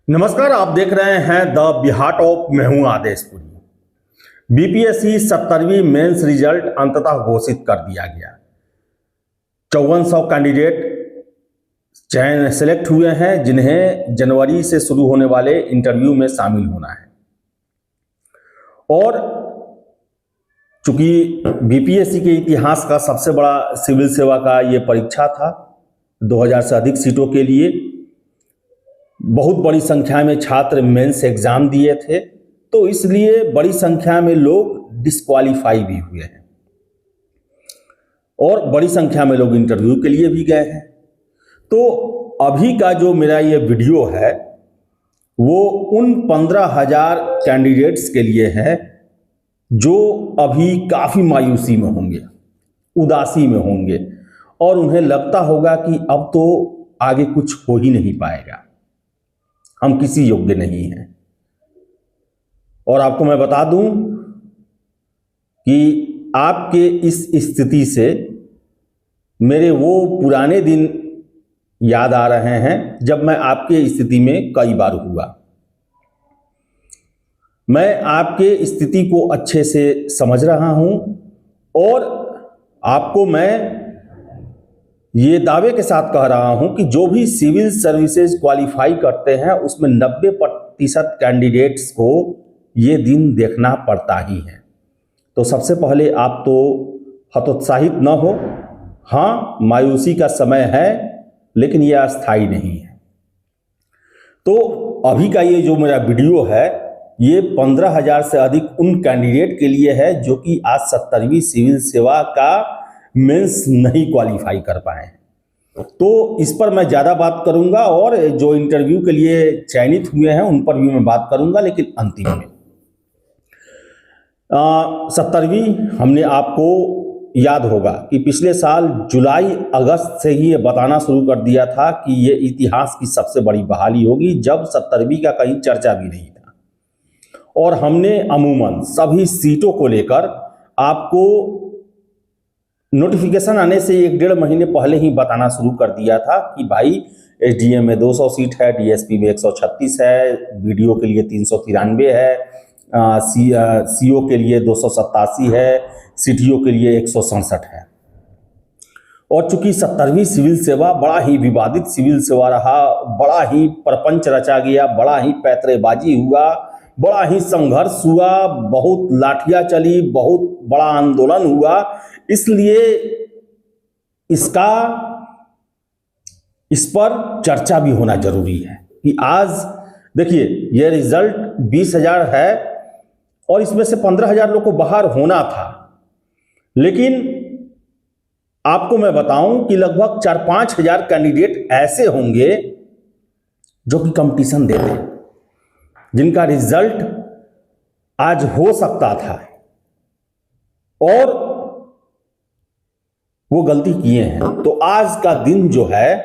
नमस्कार, आप देख रहे हैं द बिहार टॉप। मैं हूं आदेशपुरी। बीपीएससी 70वीं मेंस रिजल्ट अंततः घोषित कर दिया गया। 5400 कैंडिडेट चयन सेलेक्ट हुए हैं जिन्हें जनवरी से शुरू होने वाले इंटरव्यू में शामिल होना है। और चूंकि बीपीएससी के इतिहास का सबसे बड़ा सिविल सेवा का ये परीक्षा था, 2000 से अधिक सीटों के लिए बहुत बड़ी संख्या में छात्र मेंस एग्जाम दिए थे, तो इसलिए बड़ी संख्या में लोग डिस्क्वालीफाई भी हुए हैं और बड़ी संख्या में लोग इंटरव्यू के लिए भी गए हैं। तो अभी का जो मेरा ये वीडियो है वो उन 15,000 कैंडिडेट्स के लिए है जो अभी काफ़ी मायूसी में होंगे, उदासी में होंगे और उन्हें लगता होगा कि अब तो आगे कुछ हो ही नहीं पाएगा, हम किसी योग्य नहीं हैं। और आपको मैं बता दूं कि आपके इस स्थिति से मेरे वो पुराने दिन याद आ रहे हैं जब मैं आपके स्थिति में कई बार हुआ। मैं आपके स्थिति को अच्छे से समझ रहा हूं और आपको मैं ये दावे के साथ कह रहा हूं कि जो भी सिविल सर्विसेज क्वालिफाई करते हैं उसमें 90% कैंडिडेट्स को ये दिन देखना पड़ता ही है। तो सबसे पहले आप तो हतोत्साहित न हो। हाँ, मायूसी का समय है लेकिन यह अस्थायी नहीं है। तो अभी का ये जो मेरा वीडियो है ये 15,000 से अधिक उन कैंडिडेट के लिए है जो कि आज 70वीं सिविल सेवा का मेंस नहीं क्वालिफाई कर पाए। तो इस पर मैं ज़्यादा बात करूंगा और जो इंटरव्यू के लिए चयनित हुए हैं उन पर भी मैं बात करूंगा, लेकिन अंतिम में 70वीं हमने आपको याद होगा कि पिछले साल जुलाई अगस्त से ही ये बताना शुरू कर दिया था कि ये इतिहास की सबसे बड़ी बहाली होगी, जब 70वीं का कहीं चर्चा भी नहीं था। और हमने अमूमन सभी सीटों को लेकर आपको नोटिफिकेशन आने से 1-1.5 महीने पहले ही बताना शुरू कर दिया था कि भाई एसडीएम में 200 सीट है, डीएसपी में 136 है, वीडियो के लिए 393 है, सीओ के लिए 287 है, सीटीओ के लिए 167 है। और चूंकि 70वीं सिविल सेवा बड़ा ही विवादित सिविल सेवा रहा, बड़ा ही प्रपंच रचा गया, बड़ा ही पैतरेबाजी हुआ, बड़ा ही संघर्ष हुआ, बहुत लाठियां चली, बहुत बड़ा आंदोलन हुआ, इसलिए इस पर चर्चा भी होना जरूरी है कि आज देखिए ये रिजल्ट 20,000 है और इसमें से 15,000 लोग को बाहर होना था, लेकिन आपको मैं बताऊं कि लगभग 4-5 हजार कैंडिडेट ऐसे होंगे जो कि कंपटीशन देते हैं, जिनका रिजल्ट आज हो सकता था और वो गलती किए हैं। तो आज का दिन जो है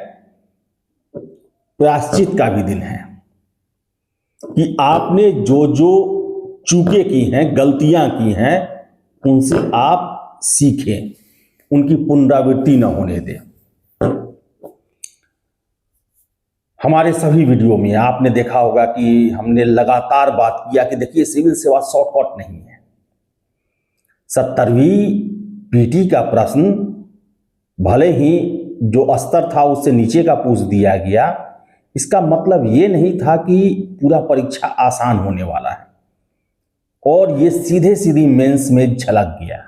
प्रायश्चित का भी दिन है कि आपने जो जो चूकें की हैं, गलतियां की हैं, उनसे आप सीखें, उनकी पुनरावृत्ति न होने दें। हमारे सभी वीडियो में आपने देखा होगा कि हमने लगातार बात किया कि देखिए सिविल सेवा शॉर्टकट नहीं है। 70वीं पीटी का प्रश्न भले ही जो स्तर था उससे नीचे का पूछ दिया गया, इसका मतलब ये नहीं था कि पूरा परीक्षा आसान होने वाला है, और ये सीधे सीधी मेंस में झलक गया।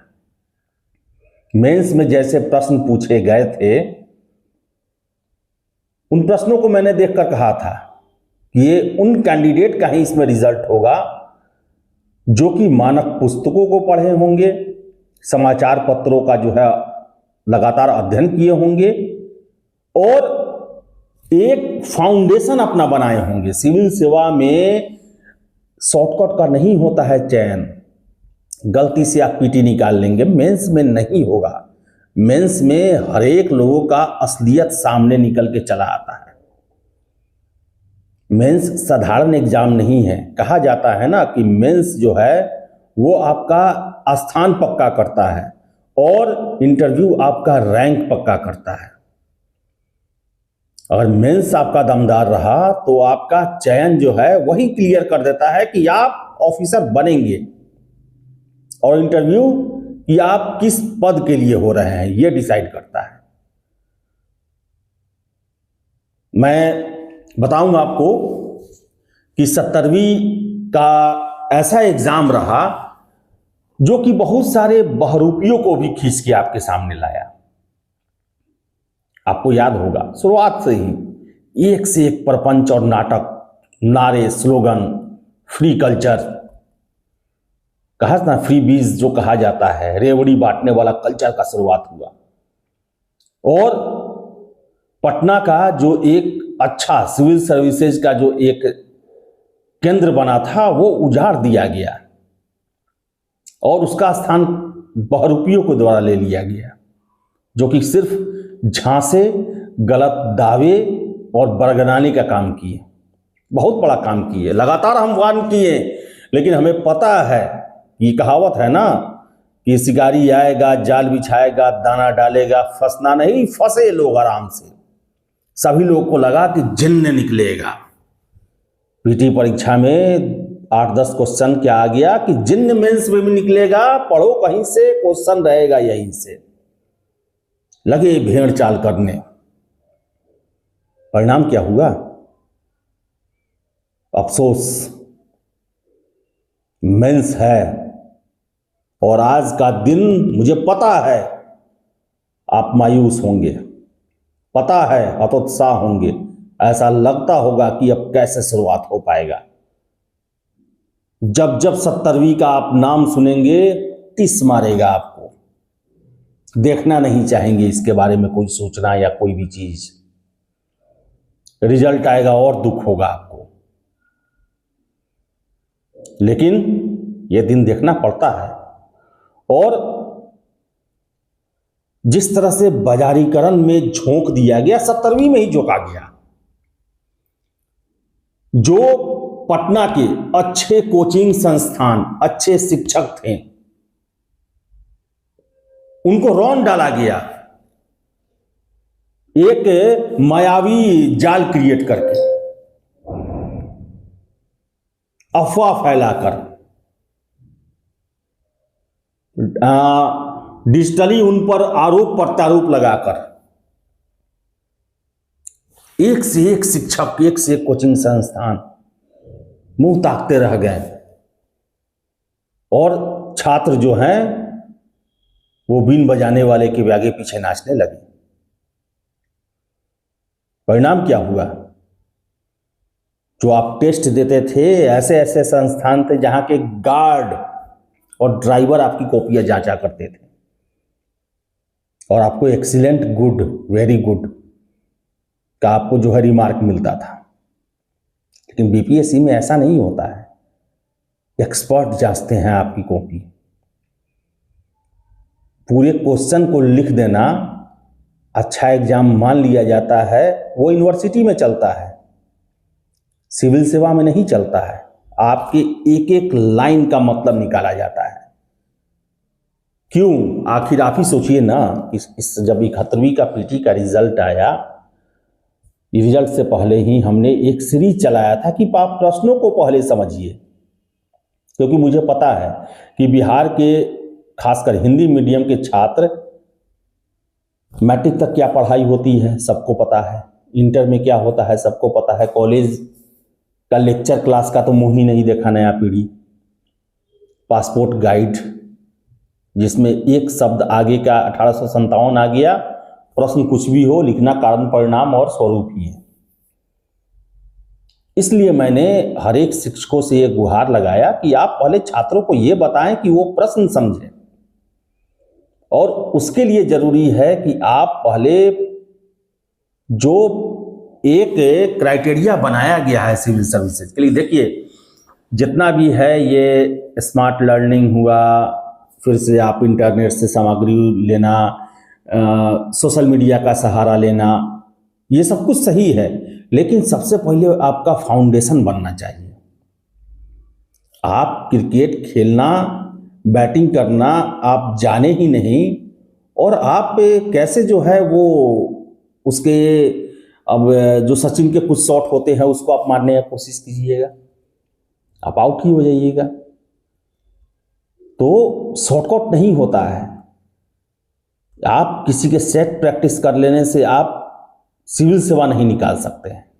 मेंस में जैसे प्रश्न पूछे गए थे उन प्रश्नों को मैंने देखकर कहा था कि ये उन कैंडिडेट का ही इसमें रिजल्ट होगा जो कि मानक पुस्तकों को पढ़े होंगे, समाचार पत्रों का जो है लगातार अध्ययन किए होंगे और एक फाउंडेशन अपना बनाए होंगे। सिविल सेवा में शॉर्टकट का नहीं होता है चयन, गलती से आप पीटी निकाल लेंगे, मेंस में नहीं होगा। मेंस में हर एक लोगों का असलियत सामने निकल के चला आता है। मेंस साधारण एग्जाम नहीं है। कहा जाता है ना कि मेंस जो है वो आपका स्थान पक्का करता है और इंटरव्यू आपका रैंक पक्का करता है। अगर मेंस आपका दमदार रहा तो आपका चयन जो है वही क्लियर कर देता है कि आप ऑफिसर बनेंगे, और इंटरव्यू कि आप किस पद के लिए हो रहे हैं यह डिसाइड करता है। मैं बताऊंगा आपको कि 70वीं का ऐसा एग्जाम रहा जो कि बहुत सारे बहरूपियों को भी खींच के आपके सामने लाया। आपको याद होगा शुरुआत से ही एक से एक प्रपंच और नाटक, नारे, स्लोगन, फ्री कल्चर, कहा ना फ्री बीज जो कहा जाता है, रेवड़ी बांटने वाला कल्चर का शुरुआत हुआ। और पटना का जो एक अच्छा सिविल सर्विसेज का जो एक केंद्र बना था वो उजाड़ दिया गया और उसका स्थान बहरूपियों के द्वारा ले लिया गया, जो कि सिर्फ झांसे, गलत दावे और बरगलाने का काम किए। बहुत बड़ा काम किए, लगातार हम वार्न किए, लेकिन हमें पता है, ये कहावत है ना कि शिकारी आएगा, जाल बिछाएगा, दाना डालेगा, फंसना नहीं, फंसे लोग आराम से। सभी लोगों को लगा कि जिन्न निकलेगा। पीटी परीक्षा में 8-10 क्वेश्चन क्या आ गया कि जिन्न मेंस में भी निकलेगा, पढ़ो कहीं से, क्वेश्चन रहेगा यहीं से। लगे भेड़ चाल करने। परिणाम क्या हुआ? अफसोस, मेंस है। और आज का दिन मुझे पता है आप मायूस होंगे, पता है हतोत्साह होंगे, ऐसा लगता होगा कि अब कैसे शुरुआत हो पाएगा। जब जब 70वीं का आप नाम सुनेंगे टिस मारेगा आपको, देखना नहीं चाहेंगे इसके बारे में कोई सूचना या कोई भी चीज। रिजल्ट आएगा और दुख होगा आपको, लेकिन यह दिन देखना पड़ता है। और जिस तरह से बाजारीकरण में झोंक दिया गया, 70वीं में ही झोंका गया। जो पटना के अच्छे कोचिंग संस्थान, अच्छे शिक्षक थे, उनको रौंद डाला गया एक मायावी जाल क्रिएट करके, अफवाह फैलाकर, डिजिटली उन पर आरोप प्रत्यारोप लगाकर। एक से एक शिक्षक, एक से एक कोचिंग संस्थान मुंह ताकते रह गए, और छात्र जो हैं वो बीन बजाने वाले के आगे पीछे नाचने लगे। परिणाम क्या हुआ? जो आप टेस्ट देते थे, ऐसे ऐसे संस्थान थे जहां के गार्ड और ड्राइवर आपकी कॉपियां जांचा करते थे और आपको एक्सीलेंट, गुड, वेरी गुड का आपको जो है रिमार्क मिलता था। लेकिन बीपीएससी में ऐसा नहीं होता है। एक्सपर्ट जांचते हैं आपकी कॉपी। पूरे क्वेश्चन को लिख देना अच्छा एग्जाम मान लिया जाता है, वो यूनिवर्सिटी में चलता है, सिविल सेवा में नहीं चलता है। आपके एक एक लाइन का मतलब निकाला जाता है। क्यों? आखिर आप ही सोचिए ना, इस जब 71वीं का पीटी का रिजल्ट आया, रिजल्ट से पहले ही हमने एक सीरीज चलाया था कि आप प्रश्नों को पहले समझिए, क्योंकि मुझे पता है कि बिहार के खासकर हिंदी मीडियम के छात्र, मैट्रिक तक क्या पढ़ाई होती है सबको पता है, इंटर में क्या होता है सबको पता है, कॉलेज का लेक्चर क्लास का तो मुंह ही नहीं देखा नया पीढ़ी। पासपोर्ट गाइड जिसमें एक शब्द आगे का 1857 आ गया, प्रश्न कुछ भी हो, लिखना कारण, परिणाम और स्वरूप ही है। इसलिए मैंने हर एक शिक्षकों से ये गुहार लगाया कि आप पहले छात्रों को ये बताएं कि वो प्रश्न समझें, और उसके लिए जरूरी है कि आप पहले जो एक क्राइटेरिया बनाया गया है सिविल सर्विसेज के लिए, देखिए जितना भी है ये स्मार्ट लर्निंग हुआ, फिर से आप इंटरनेट से सामग्री लेना, सोशल मीडिया का सहारा लेना, ये सब कुछ सही है, लेकिन सबसे पहले आपका फाउंडेशन बनना चाहिए। आप क्रिकेट खेलना, बैटिंग करना आप जाने ही नहीं, और आप कैसे जो है वो उसके अब जो सचिन के कुछ शॉट होते हैं उसको आप मारने की कोशिश कीजिएगा, आप आउट ही हो जाइएगा। तो शॉर्टकट नहीं होता है। आप किसी के सेट प्रैक्टिस कर लेने से आप सिविल सेवा नहीं निकाल सकते हैं।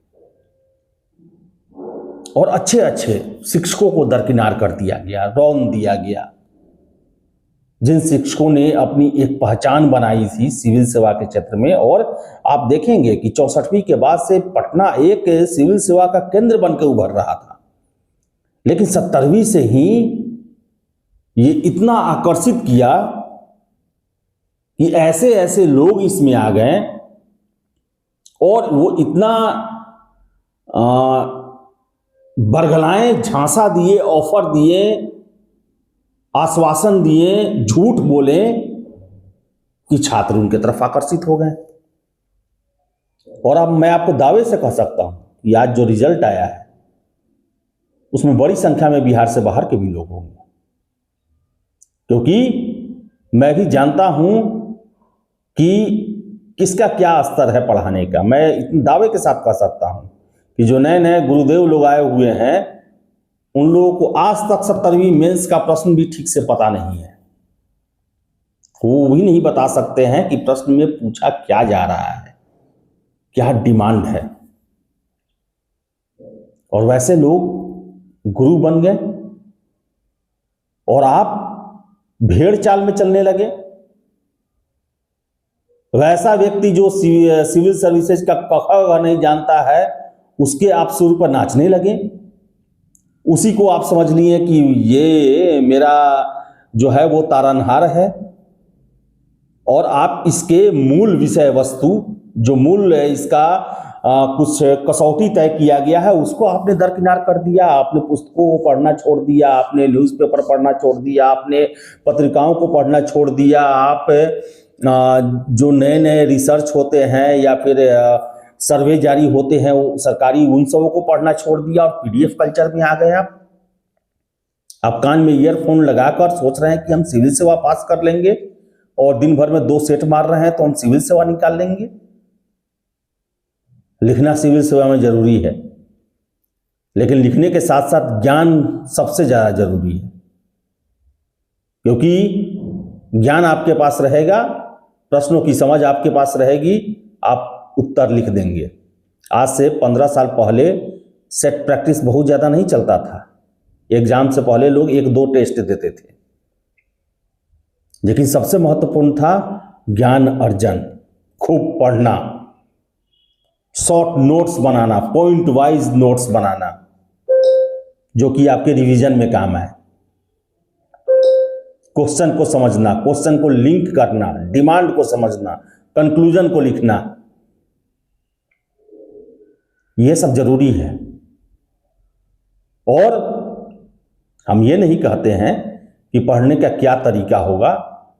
और अच्छे अच्छे शिक्षकों को दरकिनार कर दिया गया, रौंद दिया गया। जिन शिक्षकों ने अपनी एक पहचान बनाई थी सिविल सेवा के क्षेत्र में, और आप देखेंगे कि 64वीं के बाद से पटना एक सिविल सेवा का केंद्र बनकर उभर रहा था, लेकिन 70वीं से ही ये इतना आकर्षित किया कि ऐसे ऐसे लोग इसमें आ गए और वो इतना बरगलाएं, झांसा दिए, ऑफर दिए, आश्वासन दिए, झूठ बोले कि छात्र उनके तरफ आकर्षित हो गए। और अब मैं आपको दावे से कह सकता हूं कि आज जो रिजल्ट आया है उसमें बड़ी संख्या में बिहार से बाहर के भी लोग होंगे, क्योंकि मैं भी जानता हूं कि किसका क्या स्तर है पढ़ाने का। मैं इतने दावे के साथ कह सकता हूं कि जो नए नए गुरुदेव लोग आए हुए हैं उन लोगों को आज तक 70वीं मेंस का प्रश्न भी ठीक से पता नहीं है। वो भी नहीं बता सकते हैं कि प्रश्न में पूछा क्या जा रहा है, क्या डिमांड है। और वैसे लोग गुरु बन गए और आप भेड़ चाल में चलने लगे। वैसा व्यक्ति जो सिविल सर्विसेज का क ख ग नहीं जानता है उसके आप सुर पर नाचने लगे। उसी को आप समझ लिए कि ये मेरा जो है वो तारनहार है, और आप इसके मूल विषय वस्तु, जो मूल इसका कुछ कसौटी तय किया गया है, उसको आपने दरकिनार कर दिया। आपने पुस्तकों को पढ़ना छोड़ दिया, आपने न्यूज़पेपर पढ़ना छोड़ दिया, आपने पत्रिकाओं को पढ़ना छोड़ दिया। आप जो नए नए रिसर्च होते हैं या फिर सर्वे जारी होते हैं वो सरकारी, उन सबों को पढ़ना छोड़ दिया और पीडीएफ कल्चर में आ गए। आप कान में ईयरफोन लगाकर सोच रहे हैं कि हम सिविल सेवा पास कर लेंगे, और दिन भर में 2 सेट मार रहे हैं तो हम सिविल सेवा निकाल लेंगे। लिखना सिविल सेवा में जरूरी है, लेकिन लिखने के साथ साथ ज्ञान सबसे ज्यादा जरूरी है, क्योंकि ज्ञान आपके पास रहेगा, प्रश्नों की समझ आपके पास रहेगी, आप उत्तर लिख देंगे। आज से 15 साल पहले सेट प्रैक्टिस बहुत ज़्यादा नहीं चलता था। एग्जाम से पहले लोग 1-2 टेस्ट देते थे, लेकिन सबसे महत्वपूर्ण था ज्ञान अर्जन, खूब पढ़ना, शॉर्ट नोट्स बनाना, पॉइंट वाइज नोट्स बनाना, जो कि आपके रिवीजन में काम आए। क्वेश्चन को समझना, क्वेश्चन को लिंक करना, डिमांड को समझना, कंक्लूजन को लिखना, यह सब जरूरी है। और हम ये नहीं कहते हैं कि पढ़ने का क्या तरीका होगा,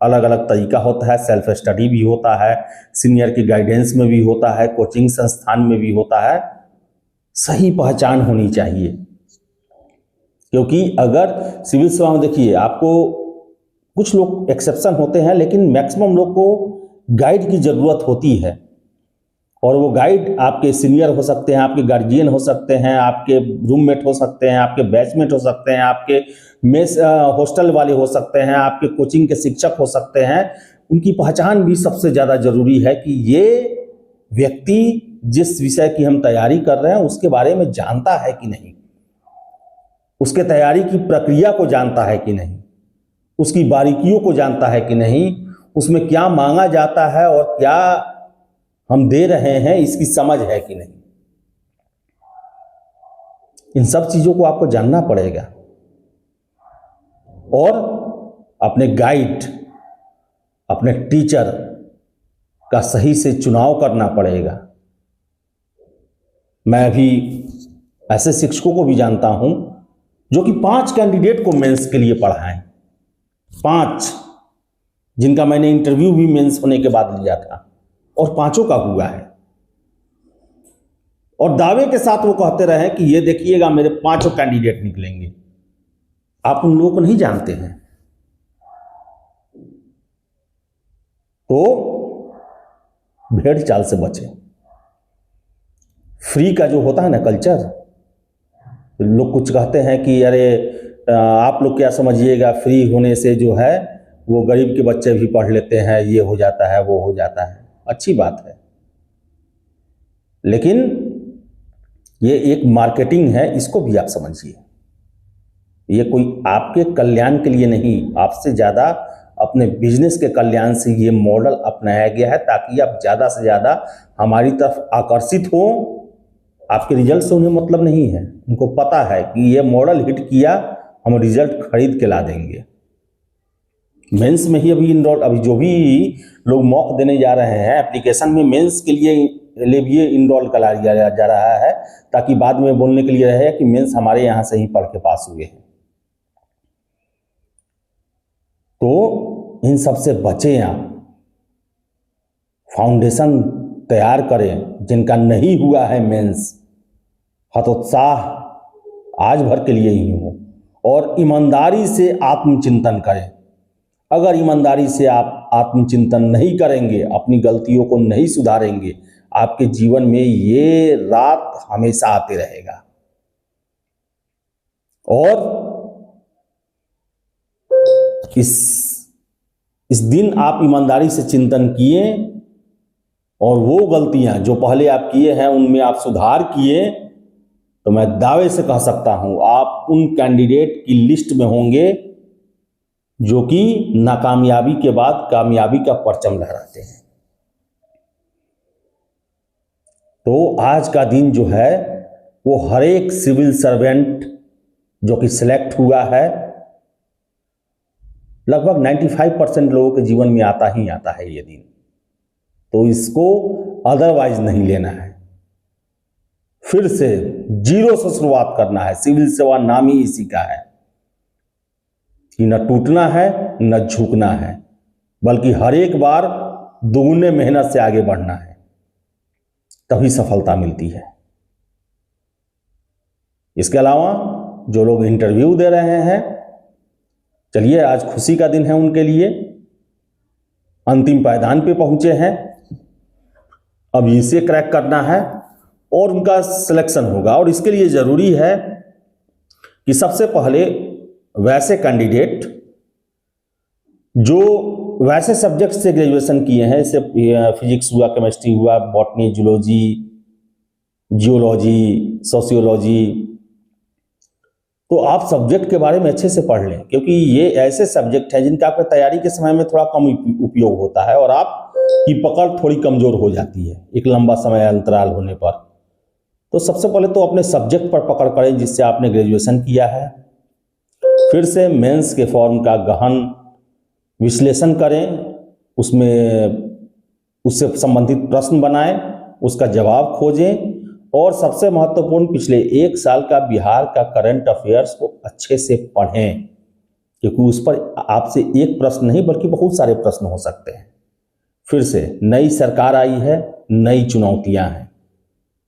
अलग अलग तरीका होता है। सेल्फ स्टडी भी होता है, सीनियर की गाइडेंस में भी होता है, कोचिंग संस्थान में भी होता है। सही पहचान होनी चाहिए, क्योंकि अगर सिविल सेवा में देखिए, आपको कुछ लोग एक्सेप्शन होते हैं, लेकिन मैक्सिमम लोग को गाइड की ज़रूरत होती है। और वो गाइड आपके सीनियर हो सकते हैं, आपके गार्जियन हो सकते हैं, आपके रूममेट हो सकते हैं, आपके बैचमेट हो सकते हैं, आपके मेस हॉस्टल वाले हो सकते हैं, आपके कोचिंग के शिक्षक हो सकते हैं। उनकी पहचान भी सबसे ज़्यादा ज़रूरी है कि ये व्यक्ति जिस विषय की हम तैयारी कर रहे हैं उसके बारे में जानता है कि नहीं, उसके तैयारी की प्रक्रिया को जानता है कि नहीं, उसकी बारीकियों को जानता है कि नहीं, उसमें क्या मांगा जाता है और क्या हम दे रहे हैं इसकी समझ है कि नहीं। इन सब चीजों को आपको जानना पड़ेगा और अपने गाइड, अपने टीचर का सही से चुनाव करना पड़ेगा। मैं भी ऐसे शिक्षकों को भी जानता हूं जो कि 5 कैंडिडेट को मेंस के लिए पढ़ाएं, 5 जिनका मैंने इंटरव्यू भी मेंस होने के बाद लिया था, और 5 का हुआ है। और दावे के साथ वो कहते रहे कि ये देखिएगा मेरे 5 कैंडिडेट निकलेंगे। आप उन लोगों को नहीं जानते हैं। तो भेड़ चाल से बचें। फ्री का जो होता है ना कल्चर, लोग कुछ कहते हैं कि अरे आप लोग क्या समझिएगा, फ्री होने से जो है वो गरीब के बच्चे भी पढ़ लेते हैं, ये हो जाता है वो हो जाता है। अच्छी बात है, लेकिन ये एक मार्केटिंग है, इसको भी आप समझिए। ये कोई आपके कल्याण के लिए नहीं, आपसे ज़्यादा अपने बिजनेस के कल्याण से ये मॉडल अपनाया गया है, ताकि आप ज़्यादा से ज़्यादा हमारी तरफ आकर्षित हो। आपके रिजल्ट से उन्हें मतलब नहीं है, उनको पता है कि ये मॉडल हिट किया, हम रिजल्ट खरीद के ला देंगे। मेंस में ही अभी जो भी लोग मॉक देने जा रहे हैं एप्लीकेशन में, मेंस के लिए भी ये इनरोल करा दिया जा रहा है, ताकि बाद में बोलने के लिए रहे कि मेंस हमारे यहाँ से ही पढ़ के पास हुए हैं। तो इन सब से बचें आप, फाउंडेशन तैयार करें। जिनका नहीं हुआ है मेंस, हतोत्साह आज भर के लिए ही हो, और ईमानदारी से आत्मचिंतन करें। अगर ईमानदारी से आप आत्मचिंतन नहीं करेंगे, अपनी गलतियों को नहीं सुधारेंगे, आपके जीवन में ये रात हमेशा आते रहेगा। और इस दिन आप ईमानदारी से चिंतन किए और वो गलतियां जो पहले आप किए हैं उनमें आप सुधार किए, तो मैं दावे से कह सकता हूं आप उन कैंडिडेट की लिस्ट में होंगे जो कि नाकामयाबी के बाद कामयाबी का परचम लहराते हैं। तो आज का दिन जो है वो हर एक सिविल सर्वेंट जो कि सिलेक्ट हुआ है, लगभग 95% लोगों के जीवन में आता ही आता है ये दिन। तो इसको अदरवाइज नहीं लेना है, फिर से जीरो से शुरुआत करना है। सिविल सेवा नाम ही इसी का है कि न टूटना है न झुकना है, बल्कि हर एक बार दुगुने मेहनत से आगे बढ़ना है, तभी सफलता मिलती है। इसके अलावा जो लोग इंटरव्यू दे रहे हैं, चलिए आज खुशी का दिन है उनके लिए, अंतिम पायदान पे पहुंचे हैं, अब इसे क्रैक करना है और उनका सिलेक्शन होगा। और इसके लिए ज़रूरी है कि सबसे पहले वैसे कैंडिडेट जो वैसे सब्जेक्ट से ग्रेजुएशन किए हैं, जैसे फिजिक्स हुआ, केमिस्ट्री हुआ, बॉटनी, जूलॉजी, जियोलॉजी, सोशियोलॉजी, तो आप सब्जेक्ट के बारे में अच्छे से पढ़ लें, क्योंकि ये ऐसे सब्जेक्ट हैं जिनका आपके तैयारी के समय में थोड़ा कम उपयोग होता है और आपकी पकड़ थोड़ी कमज़ोर हो जाती है एक लंबा समय अंतराल होने पर। तो सबसे पहले तो अपने सब्जेक्ट पर पकड़ करें जिससे आपने ग्रेजुएशन किया है। फिर से मेंस के फॉर्म का गहन विश्लेषण करें, उसमें उससे संबंधित प्रश्न बनाएं, उसका जवाब खोजें, और सबसे महत्वपूर्ण पिछले एक साल का बिहार का करंट अफेयर्स को अच्छे से पढ़ें, क्योंकि उस पर आपसे एक प्रश्न नहीं बल्कि बहुत सारे प्रश्न हो सकते हैं। फिर से नई सरकार आई है, नई चुनौतियां हैं।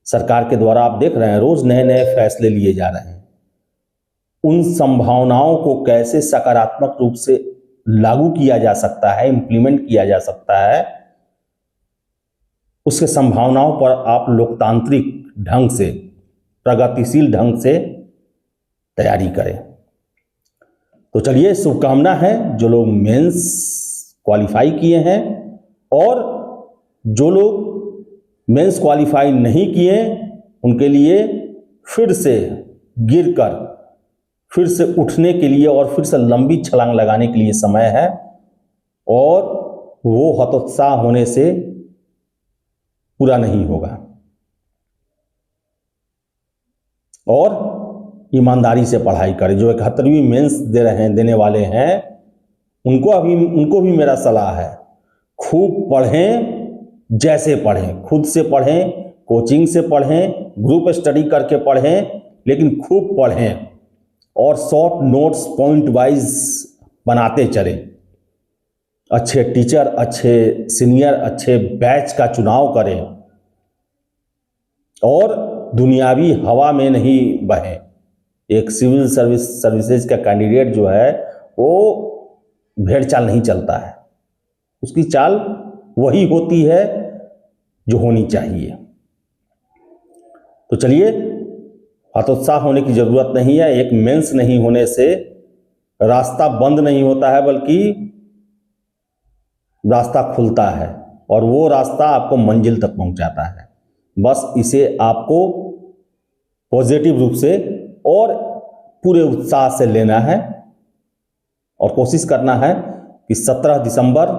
सरकार के द्वारा आप देख रहे हैं रोज नए नए फैसले लिए जा रहे हैं। उन संभावनाओं को कैसे सकारात्मक रूप से लागू किया जा सकता है, इंप्लीमेंट किया जा सकता है, उसके संभावनाओं पर आप लोकतांत्रिक ढंग से, प्रगतिशील ढंग से तैयारी करें। तो चलिए, शुभकामना है जो लोग मेंस क्वालिफाई किए हैं, और जो लोग मेंस क्वालिफाई नहीं किए उनके लिए फिर से गिरकर फिर से उठने के लिए और फिर से लंबी छलांग लगाने के लिए समय है, और वो हतोत्साह होने से पूरा नहीं होगा। और ईमानदारी से पढ़ाई करें। जो 71वीं मेंस देने वाले हैं उनको भी मेरा सलाह है, खूब पढ़ें, जैसे पढ़ें, खुद से पढ़ें, कोचिंग से पढ़ें, ग्रुप स्टडी करके पढ़ें, लेकिन खूब पढ़ें और शॉर्ट नोट्स पॉइंट वाइज बनाते चलें। अच्छे टीचर, अच्छे सीनियर, अच्छे बैच का चुनाव करें और दुनियावी हवा में नहीं बहें। एक सिविल सर्विसेज का कैंडिडेट जो है वो भेड़ चाल नहीं चलता है, उसकी चाल वही होती है जो होनी चाहिए। तो चलिए, हतोत्साह होने की ज़रूरत नहीं है। एक मेंस नहीं होने से रास्ता बंद नहीं होता है, बल्कि रास्ता खुलता है और वो रास्ता आपको मंजिल तक पहुंचाता है। बस इसे आपको पॉजिटिव रूप से और पूरे उत्साह से लेना है और कोशिश करना है कि 17 दिसंबर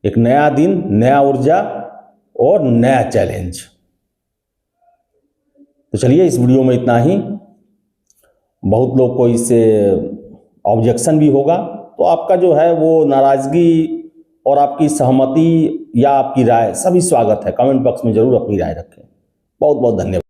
एक नया दिन, नया ऊर्जा और नया चैलेंज। तो चलिए, इस वीडियो में इतना ही। बहुत लोग को इससे ऑब्जेक्शन भी होगा, तो आपका जो है वो नाराज़गी और आपकी सहमति या आपकी राय सभी स्वागत है। कमेंट बॉक्स में ज़रूर अपनी राय रखें। बहुत बहुत धन्यवाद।